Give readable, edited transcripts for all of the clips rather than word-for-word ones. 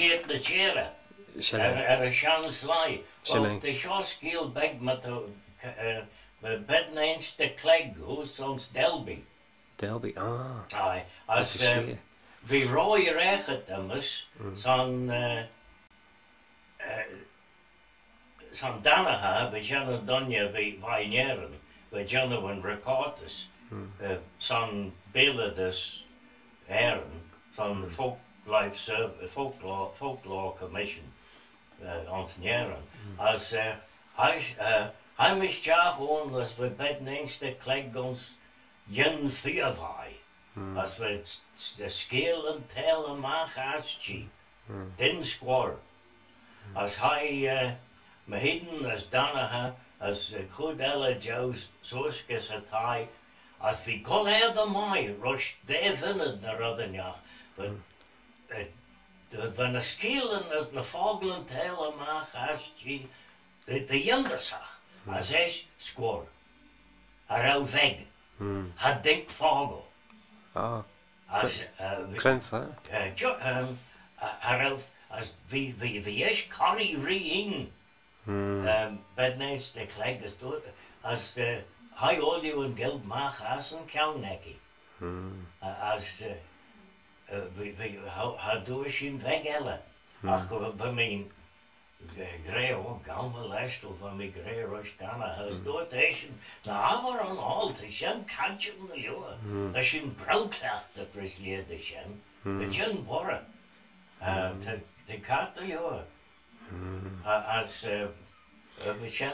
vergeet de cheren. Er shan slai. Want de schaskiel beg met de bedneens de kleg, hoe soms Delby. Delby, Aye, als we rooie reget immers, zo'n Danaha, we gaan donje bij wijneren, we gaan een recorders, zo'n beelden dus heren, zo'n folklore commission, ons jaren. Als hij moest ja gewoon, als we bedneens de kleg ons jen vierwaai. Als we de skelen tellen maken als je, den squor. Als hij me heden als Danaha, als goed alle Joe's zoals het hij, als we koller de mij, roos de vinden de roddenjach. Wenn de skelen als de vogelen tellen maken als je, de jendersach, als hij squor. Hij weg. Hij denkt vogel. Krenfa? Als wie is Carrie Reen, bedneens de kleg is dood, als hij olie en geld mag als een kauwnekkie. Als hij doet zijn wegellen. Ach, bij mijn greo, gamma lijstel van mijn greo stana, als dood is nou maar aan halt, is een kantje van de jongen. Als je een broodklachte presleerde zijn, dat je een borren. De kat de jongen. Als we zijn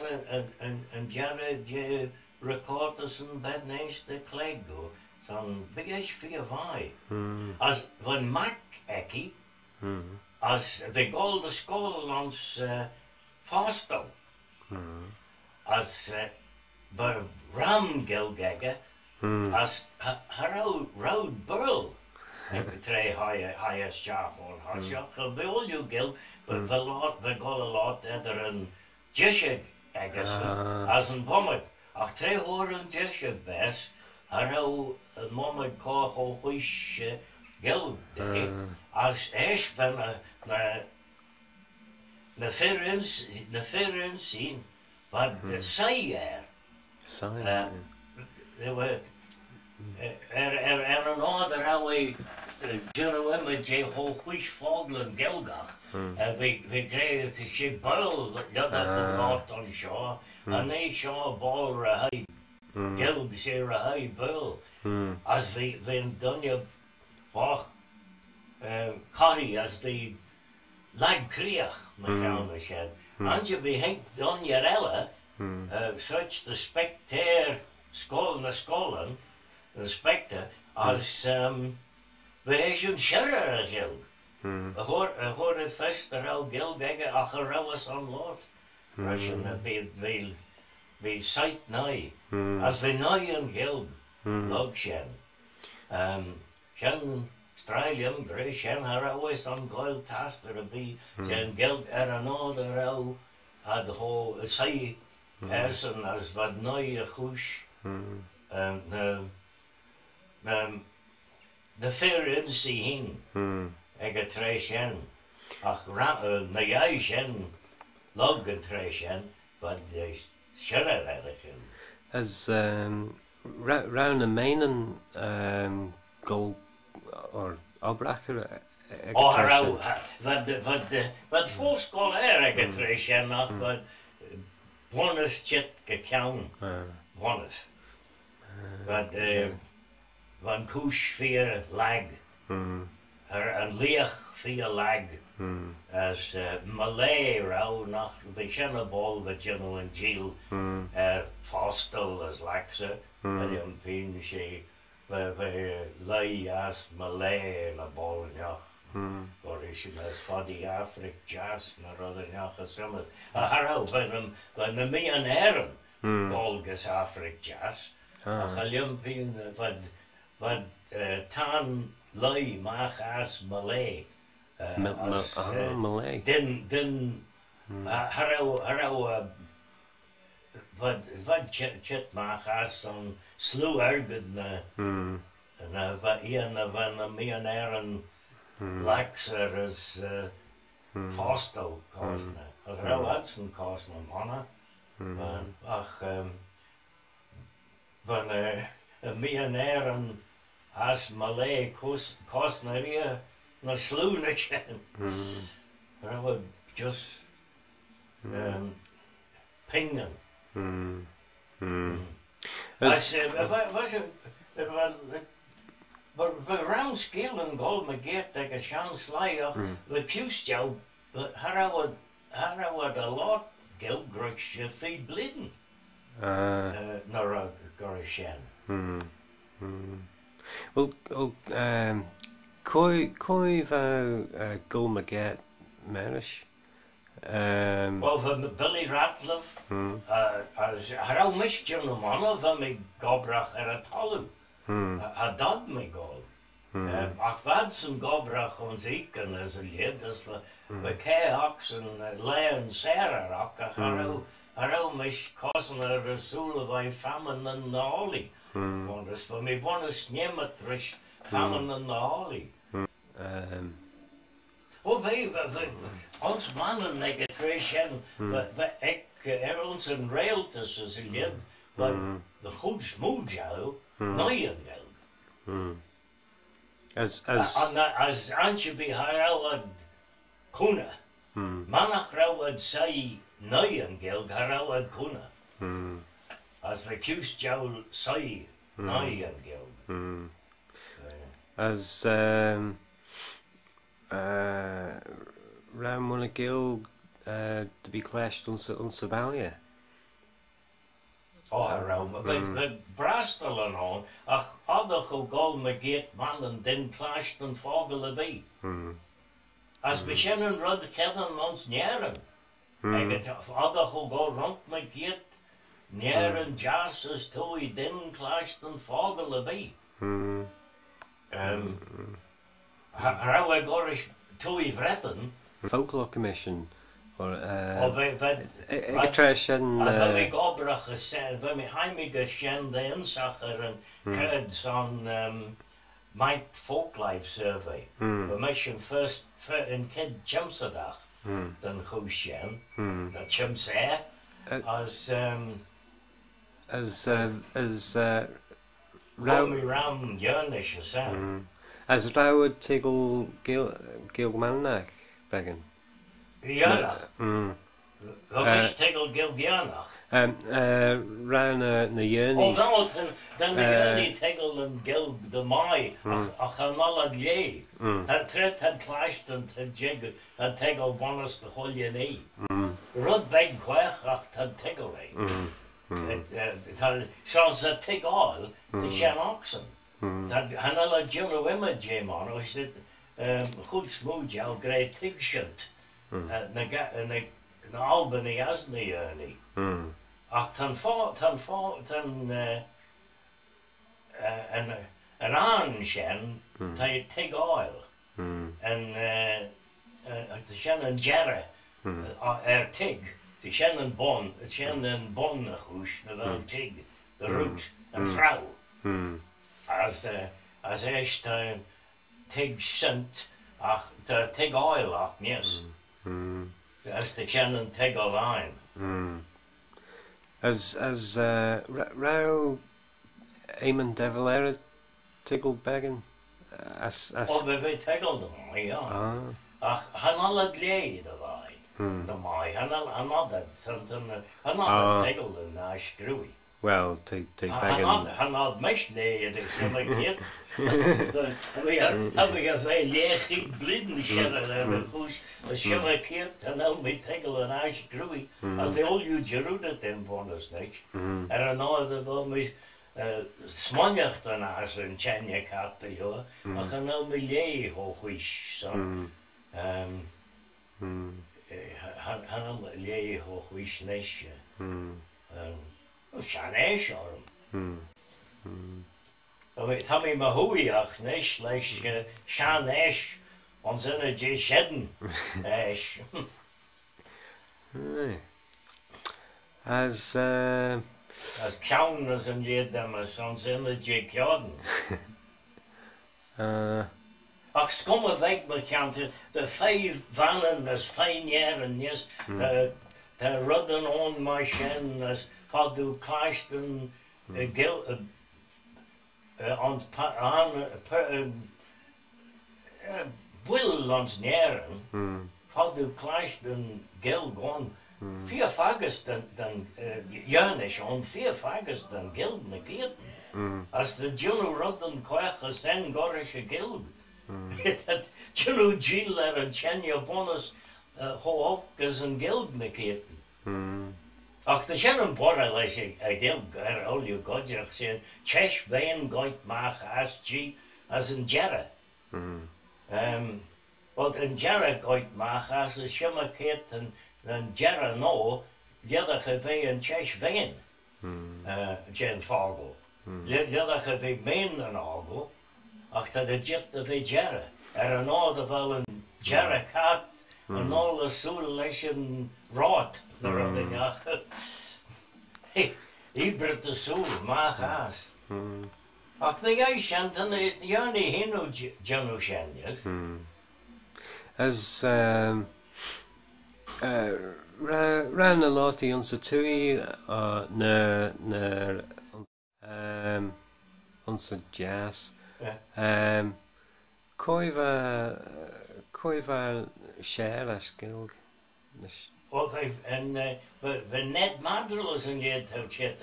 een jaren die recorders en bedneens de kleg doen, zo'n big 4-5. Als we mak ekkie, als de golden school ons vastel, als we ramgilgeggen, als rood burl. Ik tree hij schaap on, hij schaap bij al je gil, we gaan laat er een jesje egges, als een bommet, ach 3 horen jesje best, hij een moment koch al goeie gil, als eerst van de verren zien, wat de zij een ander oude gentleman met je goeie vogelen gelgach. We kregen het je buil, dat laat dan zo. En nee, zo bal hij geld is hij buil. Als we dan je wacht, Carrie, als we lag kreeg, mevrouw Michel. Als je behengt dan je rellen, such de spectator scholen, respecten, als we een scherre geld. Hoor het vast er al geld zeggen, ach er was aan lot. Als je bij site nee, als we nooit geld loopt zijn. Zijn Australium, zijn er alweer aan gold taster bij, zijn geld er een ander al had ho zij hersen als wat nieuwe goes. De verren zien, ik het treisjen, ach na juisten, logen treisjen, wat de schiller eigenlijk. As round the mainen goal or opbracher. Wat voorskol ik treisjen nog, wat bonus chit gekauwd, bonus. Wat van koes 4 lag, een leeg 4 lag, als Malay rouw nog beginnenbol wat je nou in Giel vastel als lakse, en je een pinche, we lei als Malay na bol ja, waar is je als van die Afrik jazz naar rodden ja gesammeld, harau van een meer heren, bolges Afrik jazz, een wat tan lei mag als Malay. Malay. Den harau wat chet mag als zo'n sluw ergen en wat een van de miljonairen lakser is Fasto Costna. Als Rauwatsen Costna Manna. Ach, van een miljonair als Malay Costna hier naar Sloenetje. Rauw just pingen. Als was het we round skill en gold me geert dat ik shaan slaag we kiest jou had a lot geld grudge feed bliden naar a gorishan. Well, koi va gul me geert marish. Well, van Billy Ratliff, als harau mist je een man van mij gobrach het hallo. Dat me goal. Ach, wat zijn gobrach ons iken as een lied, dat we keaks en leien Sarah ach, harau mist kosten er zullen wij famen en de olie. Want dus voor mij bonus nemen terug famen en de olie. Oh, we ons mannen negatiëren, we ons een realtus als een lied, wat de goed smoed jou, nooit geld. Als Antje bij haar wat kuna, mannen grauwd zij nooit geld, haar wat kuna. Als we kiest jou zij nooit geld. As Ram wanna gil to be clashed on Savalia. Oh, Ram, but Brastel and all, ach, other who gold me get man and then clashed and foggle be. As we shannon rud Kevin ons njaren. I get other who go rond me get njaren jasses to he then clashed and foggle be. How I got to Vretten. Folklore Commission or trash and we gobrach when we heimig shen the insacher and curds on my folk life survey. The mission first in kid Chimsadach than who shen the Chimsa as Ram Yernish as Roward Tiggle Gilmanach Began. Gilgianach. Tiggle Gilgianach. Ran na Yerni. Oh, then the Yerni Tiggle and Gil the Mai, a Chanala Gay. That threat had clashed and had jiggled, had Tiggle bonus the whole Yerni. Rud Beg Quachach had Tiggle. It had shows that Tig all, the Shan Oxen. Dat Hanala Jimmy Wimmer Jim on, I said, goed smooth, jou great Tig shut. In Albany as the Ernie. Ach, an anshen, Tig oil. And the Shannon Jarrah, Tig, the Shannon Bon, the Shannon Bon, the Hoosh, the Tig, the root, and Frau. As Ashton Tig sent, ach, the Tig oil, ach, yes. As the Shannon Tig line. As Rao Eamon Devilera Tiggle Began as Oh, we tiggled them, yeah. Ach, Hanala Glay the line. The Mai, Hanala something, Hanala tiggled in Nash Screwy. Well, take Began. Hanala Mesh Lay, they say like it. We have a leeg bliden shedder there, who's a shiver kit, and now we tiggle and Nash Screwy. As they all use Jeruda then bonus next. And I know that always. Smanjacht dan as een Chenya kat, joh. Maar gaan nou milieu hoog is zo. Han nou milieu hoog is nesje. Shanesh arm. Het me maar hoe ach nes, lees Shanesh ons energie shedden. As counters and lead them as ons energie kjaden. Ach, skomme weg bekend, de 5 Vannin is 5 jaren, yes. De rudden on machine is, wat du klaisten, gil, wil ons jaren, wat du klaisten gil gewoon, 4 vages dan, janisch, on 4 vages dan gil negeren. Als de Juno rudden kwachen zijn gorische gil. Dat Juno Gila en Chenya bonus hoog is een geld neketen. Ach, de zijn borrel is ik denk al je godjach zijn chesh wijn goit mag as G as een jarre. Wat een jarre goit mag as een schimmerket en een jarre no, jeder gewe een chesh wijn. Jen Fargo. Jeder gewe meen een algo. Ach, dat is jet de ve jarre. Een oude wel een jarre kat. En alle soelen rot. Hij brengt de soel, maar gaas. Ach, de jij schijnt en jij niet heen Janu schijnt. As ran a lot of onze tui onze jazz. Coiva share as gilg. Of we net madrels in dit houtje.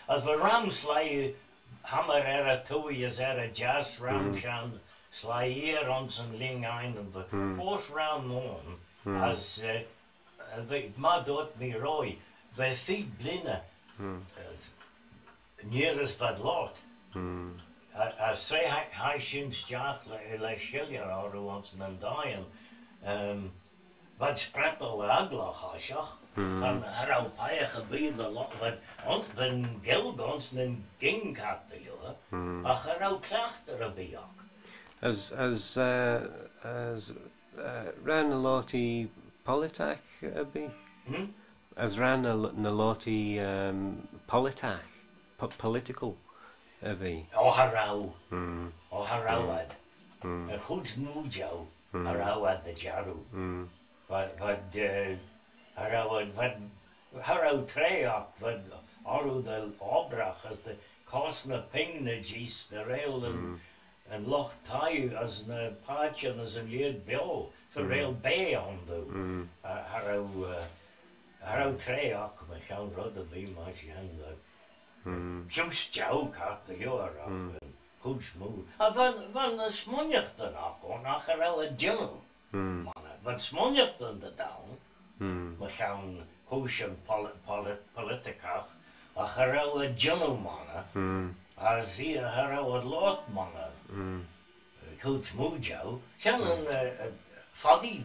Als we ram slaan, hammer er toe, je zegt jazz ram shaan, slaan hier ons een ling ein en we post ram on. Als we maar doet me rooi, we fiet blinden. Nier is wat lot. Als hij sinds jaar le schiljer houden ons en daaien. Wat sprettel aglach asjach. Dan er op eigen gebieden lot. Want van gilgons een ging hatte joh. Ach er ook klachter bij jak. As ran a loti politak be. As ran a loti politak political be. Oh harau. Oh harouad. Een goed moedjou. Harouad de jaru. Wat harau treak wat aru de opdracht de kostne pingne gis de rail en loch taju as een paatje as een leed bill voor rail bay on do. Harau treak me gaan rodde bij maar gaan. Just jou had de jaar af. Goed smoel. Van de smonjig dan af kon nachher wel een gillen. Wat smonjig dan de down. We gaan koosje politica. Nachher wel een gillen mannen. Als zie je wel een lot mannen. Goed smoel jou. Gaan een faddy.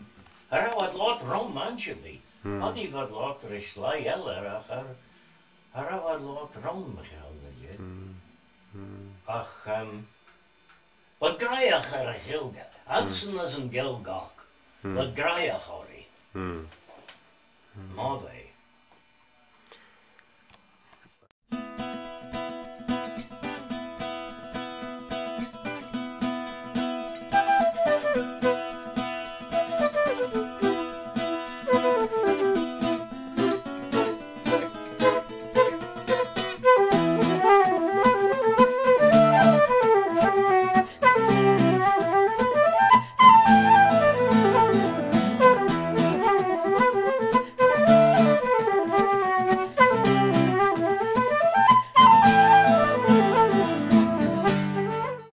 Wel een lot romantje bij. Faddy wat later is sla jeller. Har wat lot rom gaan. Ach, wat graag er gilga. Hudson is een gilgak. Wat graag hoor. Maar wij.